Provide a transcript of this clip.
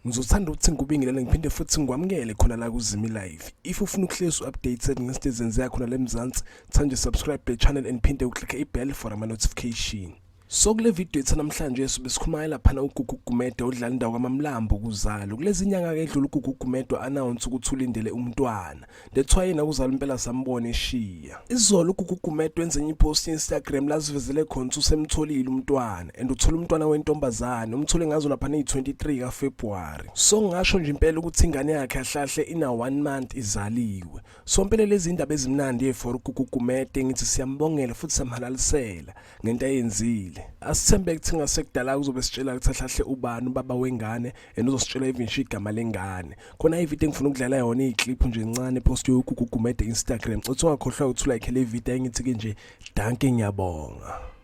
Ngizothanda ukuthi ngikubingelele ngiphinde futhi ngikwamukele khona la kuZimi Live. If ufuna ukuhlezi updated ngezinto ezenzeka khona la eMzansi, thanje subscribe the channel and phinde uklike ibell for ama notification. So kule video ethu namhlanje sobe sikhuluma lapha uGugu Gumede odlala indawo kaMamlambo kuzalo. Kulezi inyanga ke edlula uGugu Gumede announce ukuthi ulindele umntwana. That's why yena uzalo impela sambone eshiya. Izolo uGugu Gumede wenze enye ipost Instagram la sivezele khona usemtholile umntwana and uthola umntwana wentombazane. Umthole ngazo lapha ne23 kaFebruary. So ngasho nje impela ukuthi ingane yakhe ahlahle ina 1 month izaliwe. So impela lezi indaba ezimnandi for uGugu Gumede ngithi siyambongela futhi samhalalisela ngento ayenzile. Asithembe ukuthi ngasekudala kuzobe sitshela ukuthi ahlahle ubani ubaba wengane and uzositshela even igama lengane. Khona ivideo engifuna ukudlala yona iclip nje encane post yoGugu Gumede Instagram. Uthi ungakhohlwa ukuthi like le video engithi ke nje danke ngiyabonga.